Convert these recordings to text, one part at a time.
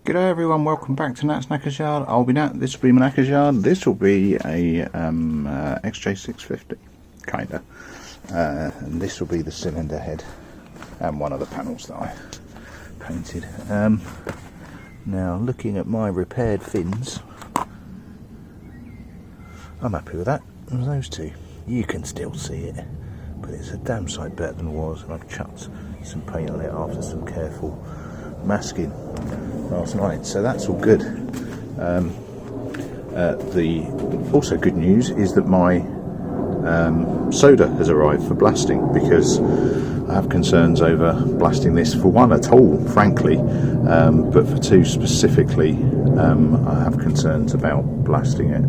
G'day everyone, welcome back to Nat's Knackers Yard. This will be my Knackers Yard. This will be a XJ650, kinda. And this will be the cylinder head and one of the panels that I painted. Now, looking at my repaired fins, I'm happy with that. Those two, you can still see it, but it's a damn sight better than it was. And I've chucked some paint on it after some careful masking last night, so that's all good. The also good news is that my soda has arrived for blasting, because I have concerns over blasting this, for one at all frankly, but for two specifically, I have concerns about blasting it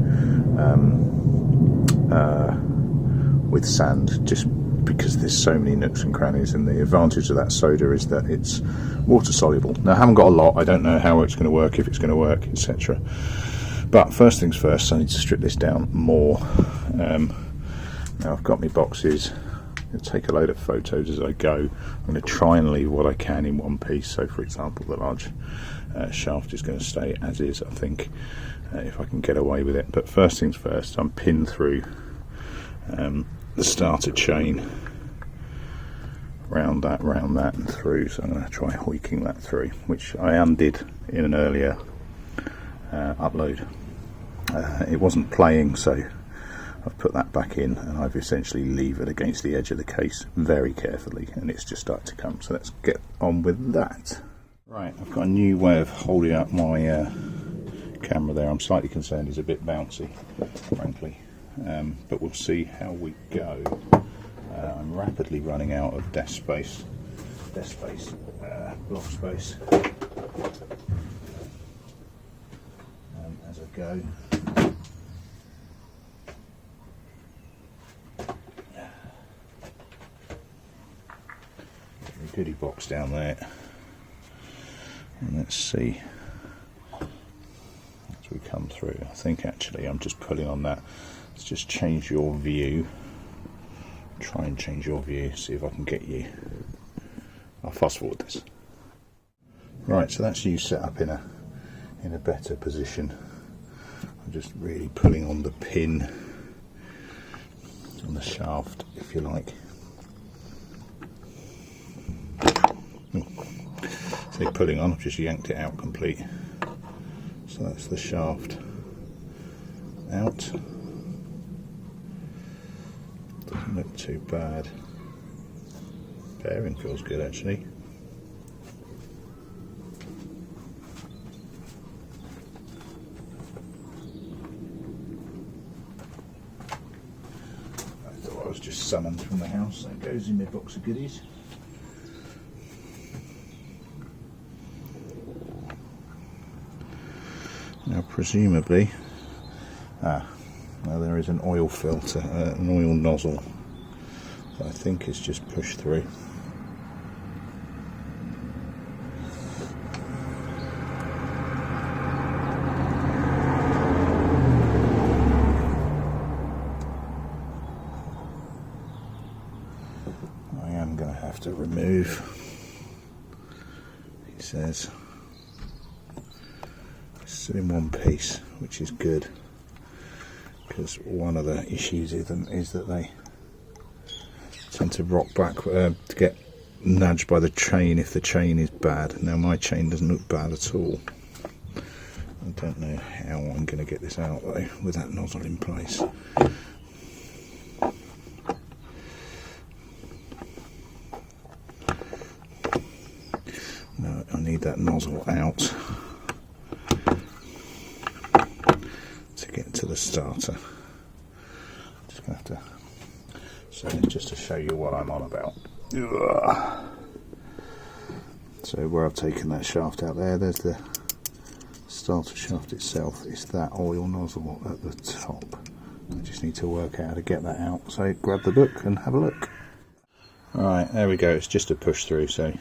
with sand, just because there's so many nooks and crannies, and the advantage of that soda is that it's water soluble. Now, I haven't got a lot, I don't know how it's going to work, if it's going to work, etc. But first things first, I need to strip this down more. Now I've got my boxes, I'll take a load of photos as I go. I'm going to try and leave what I can in one piece. So for example, the large shaft is going to stay as is, I think, if I can get away with it. But first things first, I'm pinned through the starter chain, round that and through. So I'm going to try hoiking that through, which I undid in an earlier upload. It wasn't playing, so I've put that back in, and I've essentially levered against the edge of the case very carefully, and it's just started to come. So let's get on with that. Right, I've got a new way of holding up my camera there. I'm slightly concerned it's a bit bouncy, frankly. But we'll see how we go. I'm rapidly running out of block space. As I go. A goodie box down there. And let's see as we come through. I think actually I'm just pulling on that. Let's just change your view. Try and change your view, see if I can get you. I'll fast forward this. Right, so that's you set up in a better position. I'm just really pulling on the pin on the shaft, if you like. So pulling on, I've just yanked it out complete. So that's the shaft out. Doesn't look too bad. Bearing feels good actually. I thought I was just summoned from the house. That goes in my box of goodies. Now presumably, now there is an oil filter, an oil nozzle that I think is just pushed through. I am going to have to remove, he says, it's in one piece, which is good. Because one of the issues is that they tend to rock back, to get nudged by the chain if the chain is bad. Now my chain doesn't look bad at all. I don't know how I'm going to get this out though with that nozzle in place. No, I need that nozzle out to get to the starter. Just going to have to, so just to show you what I'm on about. So where I've taken that shaft out there, there's the starter shaft itself. It's that oil nozzle at the top. I just need to work out how to get that out. So grab the book and have a look. Right, there we go. It's just a push through. So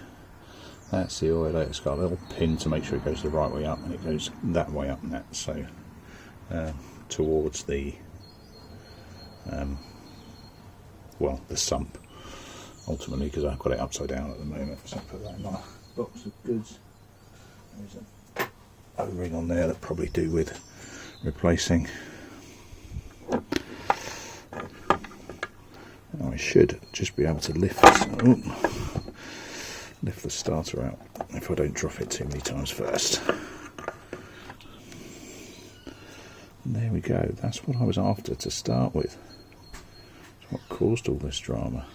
that's the oil. It's got a little pin to make sure it goes the right way up, and it goes that way up. And that so towards the well, the sump ultimately, because I've got it upside down at the moment. So I put that in my box of goods. There's a O-ring on there that probably do with replacing. I should just be able to lift this, lift the starter out if I don't drop it too many times first. And there we go. That's what I was after to start with. That's what caused all this drama.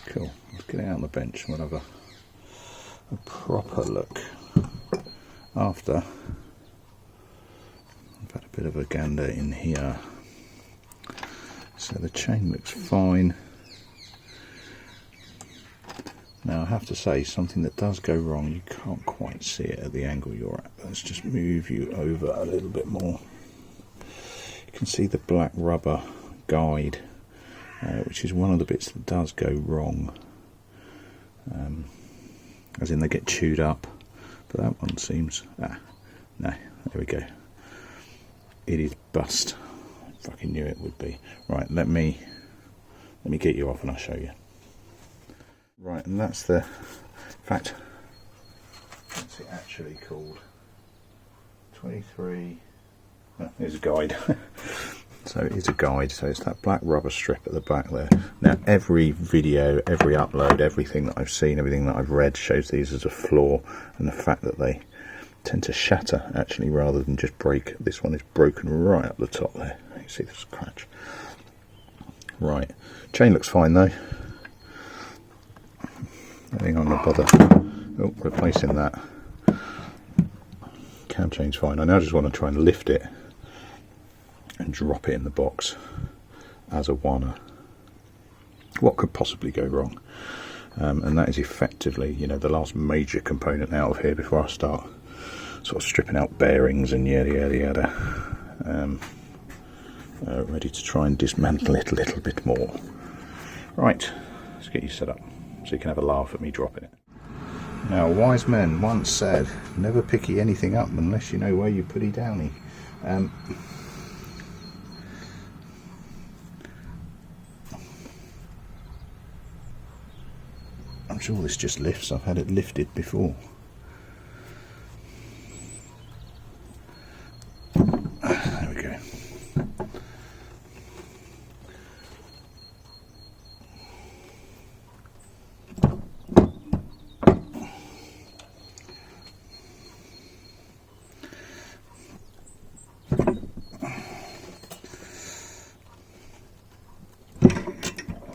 Cool. Let's get it out on the bench and we'll have a proper look after I've had a bit of a gander in here. So the chain looks fine. Now I have to say, something that does go wrong, you can't quite see it at the angle you're at. Let's just move you over a little bit more. You can see the black rubber guide, which is one of the bits that does go wrong. As in they get chewed up, but that one seems, no, there we go. It is bust. I fucking knew it would be. Right, let me get you off and I'll show you. Right, and that's the, in fact, what's it actually called? 23, no, here's a guide. So it is a guide, so it's that black rubber strip at the back there. Now every video, every upload, everything that I've seen, everything that I've read shows these as a flaw, and the fact that they tend to shatter actually rather than just break. This one is broken right up the top there. You can see the scratch. Right, chain looks fine though. I think I'm going to bother replacing that. Cam chain's fine. I now just want to try and lift it and drop it in the box as a wanna. What could possibly go wrong? And that is effectively, you know, the last major component out of here before I start sort of stripping out bearings and yada yada yada. Ready to try and dismantle it a little bit more. Right, let's get you set up so you can have a laugh at me dropping it. Now, wise men once said, never picky anything up unless you know where you put it down. I'm sure this just lifts. I've had it lifted before. There we go.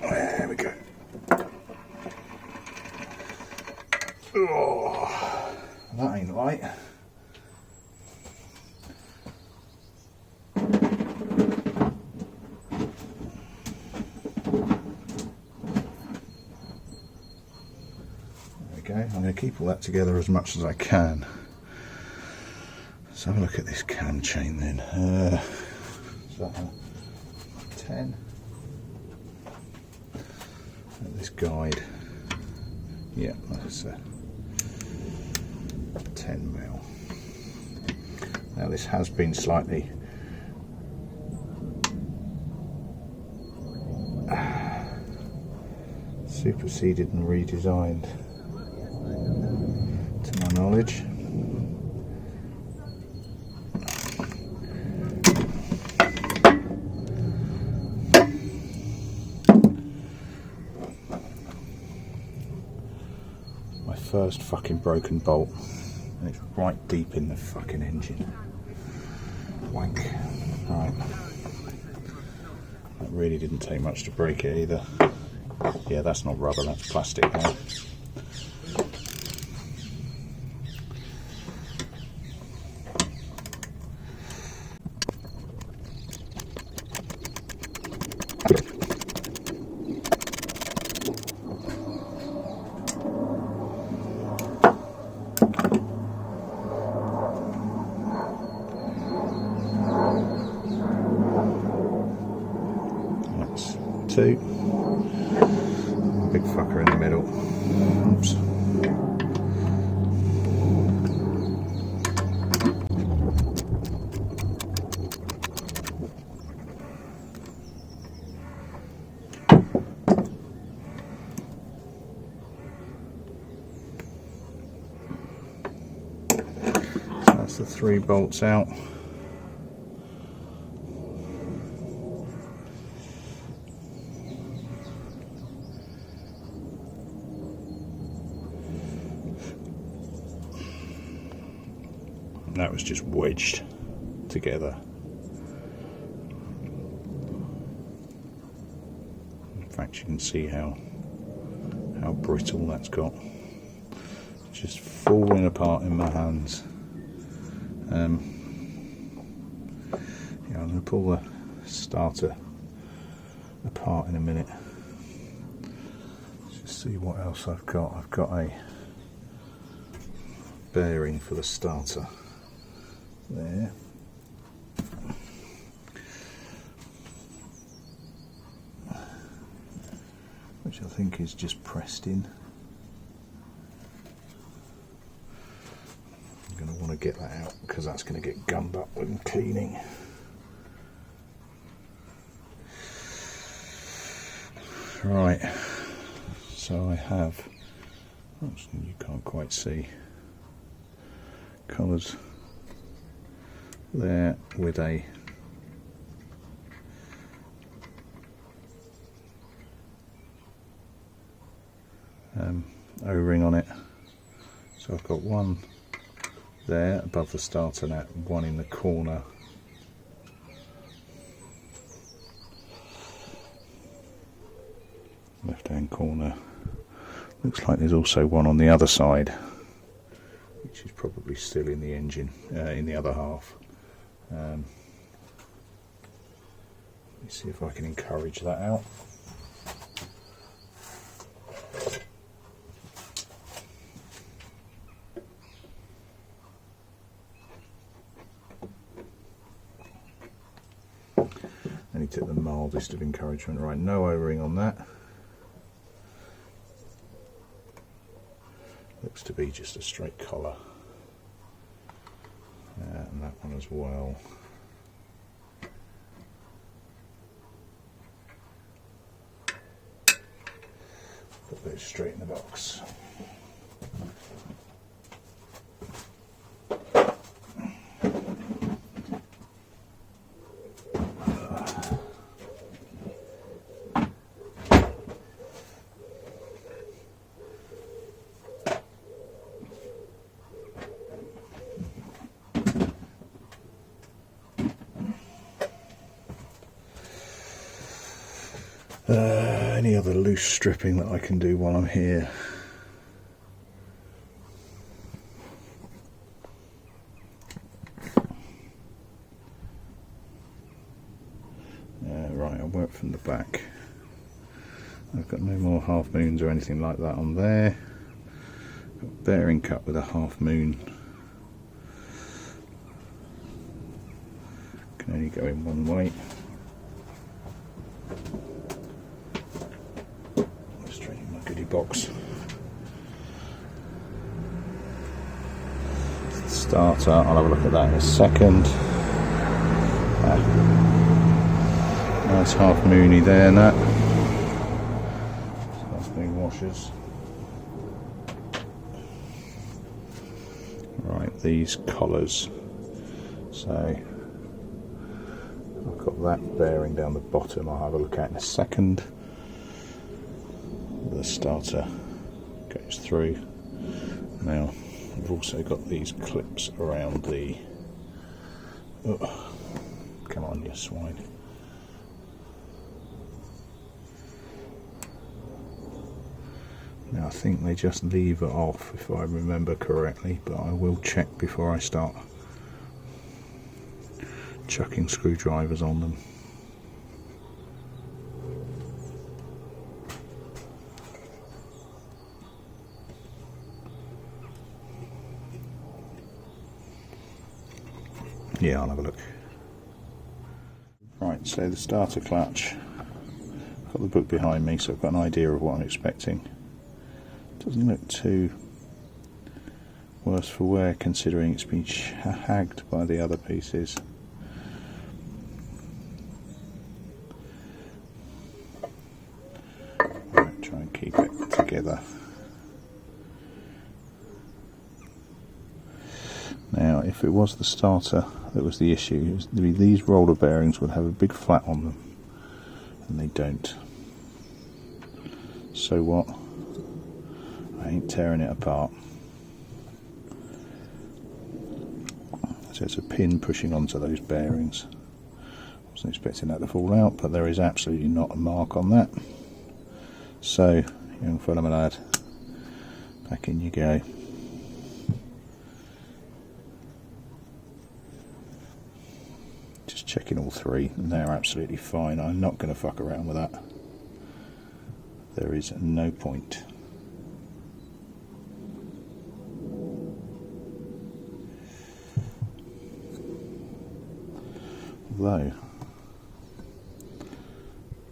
There we go. Oh, that ain't light. There we go. I'm going to keep all that together as much as I can. Let's have a look at this cam chain then. Is that a 10? This guide, yeah, that's a 10mm. Now this has been slightly superseded and redesigned to my knowledge. First fucking broken bolt, and it's right deep in the fucking engine. Wank. Right. That really didn't take much to break it either. Yeah, that's not rubber, that's plastic now. two. Big fucker in the middle. Oops. That's the 3 bolts out. And that was just wedged together. In fact, you can see how brittle that's got. It's just falling apart in my hands. Yeah, I'm going to pull the starter apart in a minute. Let's just see what else I've got. I've got a bearing for the starter there. Which I think is just pressed in. I'm going to want to get that out because that's going to get gummed up when cleaning. Right, so I have, you can't quite see, colours there with a O-ring on it. So I've got one there above the starter net, one in the corner, left hand corner. Looks like there's also one on the other side, which is probably still in the engine, in the other half. Let me see if I can encourage that out. And he took the mildest of encouragement. Right, no O-ring on that. Looks to be just a straight collar. And that one as well. Put those straight in the box. Any other loose stripping that I can do while I'm here? Right, I'll work from the back. I've got no more half moons or anything like that on there. Got bearing cut with a half moon. Can only go in one way. Box. Starter, I'll have a look at that in a second. Nice half moony there and that. So that's new washers. Right, these collars. So I've got that bearing down the bottom, I'll have a look at in a second. The starter goes through. Now I've also got these clips around the, oh, come on you swine. Now I think they just lever off if I remember correctly, but I will check before I start chucking screwdrivers on them. Yeah, I'll have a look. Right, so the starter clutch, got the book behind me, so I've got an idea of what I'm expecting. Doesn't look too worse for wear considering it's been shagged by the other pieces. Right, try and keep it together. Now, if it was the starter that was the issue, these roller bearings would have a big flat on them, and they don't. So what? I ain't tearing it apart. So it's a pin pushing onto those bearings. Wasn't expecting that to fall out, but there is absolutely not a mark on that. So, young fella my lad, back in you go. Just checking all three, and they're absolutely fine. I'm not going to fuck around with that. There is no point. Although,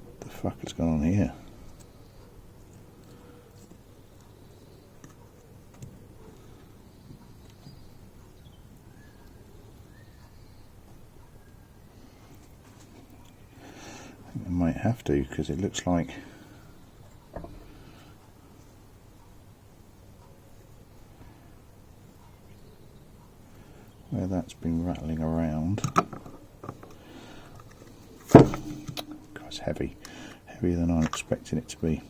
what the fuck has gone on here? I think I might have to, because it looks like where that's been rattling around. God, it's heavy, heavier than I'm expecting it to be.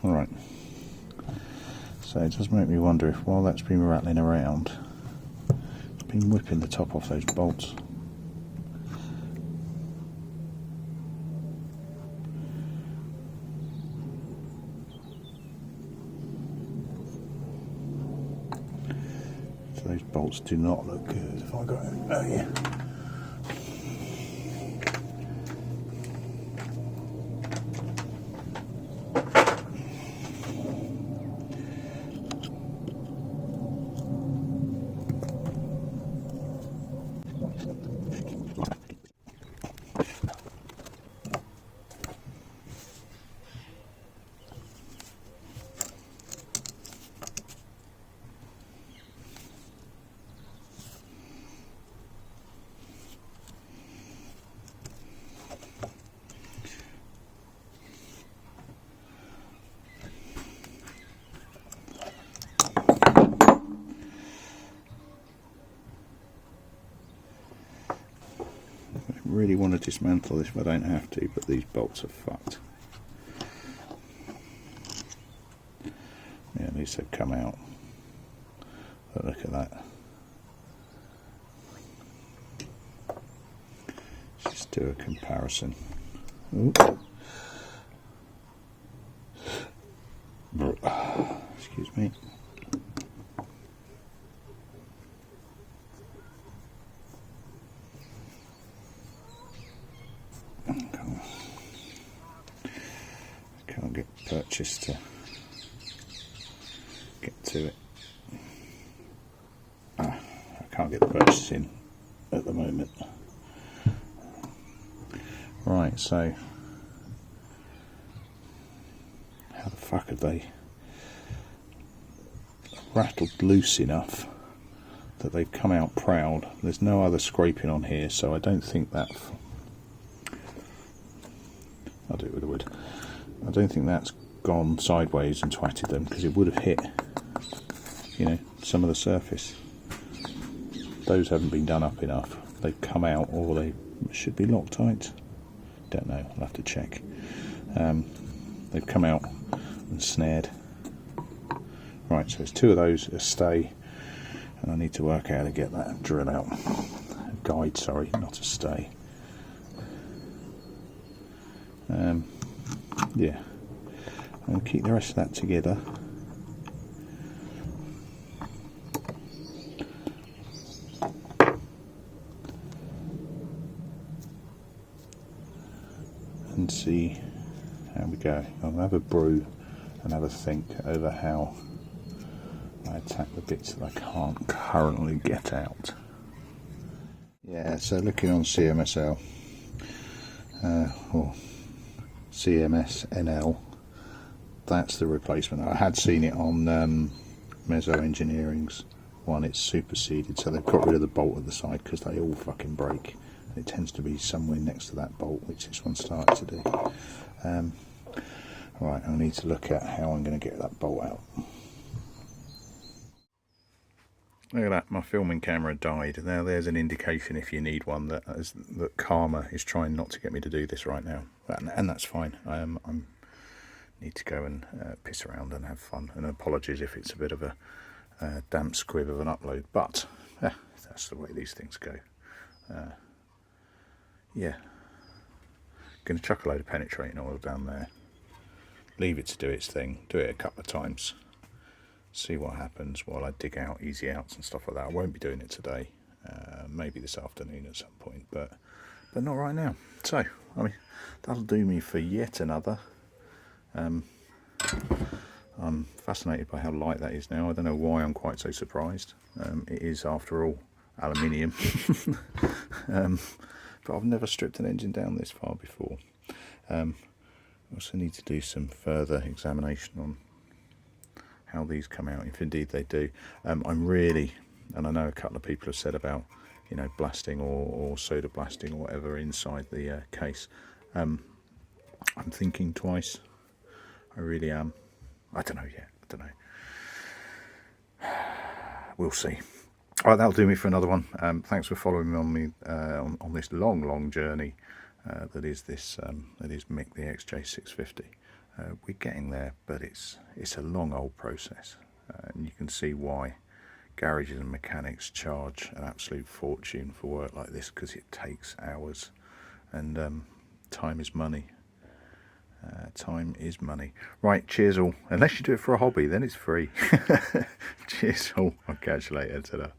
Alright, so it does make me wonder if while that's been rattling around, it's been whipping the top off those bolts. So those bolts do not look good. Have I got it? Oh yeah. Really want to dismantle this if I don't have to, but these bolts are fucked. Yeah, at least they've come out. But look at that. Let's just do a comparison. Ooh. Excuse me. Can't get purchase to get to it. I can't get the purchase in at the moment. Right, so how the fuck have they rattled loose enough that they've come out proud? There's no other scraping on here, so I don't think that. I'll do it with a wood. I don't think that's gone sideways and twatted them, because it would have hit, you know, some of the surface. Those haven't been done up enough. They've come out, or they should be Loctite. Don't know. I'll have to check. They've come out and snared. Right, so there's two of those a stay, and I need to work out how to get that drill out. A guide, sorry, not a stay. Yeah, and keep the rest of that together. And see how we go. I'll have a brew and have a think over how I attack the bits that I can't currently get out. Yeah, so looking on CMSL or CMSNL, that's the replacement. I had seen it on Mezzo Engineering's one. It's superseded, so they've got rid of the bolt at the side because they all fucking break. It tends to be somewhere next to that bolt, which this one started to do. Right, I need to look at how I'm going to get that bolt out. Look at that, my filming camera died. Now there's an indication, if you need one, that karma is trying not to get me to do this right now, and that's fine. I need to go and piss around and have fun. And apologies if it's a bit of a damp squib of an upload, but that's the way these things go. Yeah, going to chuck a load of penetrating oil down there, leave it to do its thing, do it a couple of times, see what happens while I dig out easy outs and stuff like that. I won't be doing it today, maybe this afternoon at some point, but not right now. So I mean, that'll do me for yet another. I'm fascinated by how light that is now. I don't know why I'm quite so surprised. It is, after all, aluminium. But I've never stripped an engine down this far before. I also need to do some further examination on how these come out, if indeed they do. I'm really, and I know a couple of people have said about, you know, blasting or soda blasting or whatever inside the case. I'm thinking twice. I really am. I don't know yet. I don't know. We'll see. All right, that'll do me for another one. Thanks for following me on this long journey that is Mick the XJ650. We're getting there, but it's a long old process, and you can see why garages and mechanics charge an absolute fortune for work like this, because it takes hours, and time is money. Time is money. Right, cheers all. Unless you do it for a hobby, then it's free. Cheers all. I'll catch you later. Ta-da.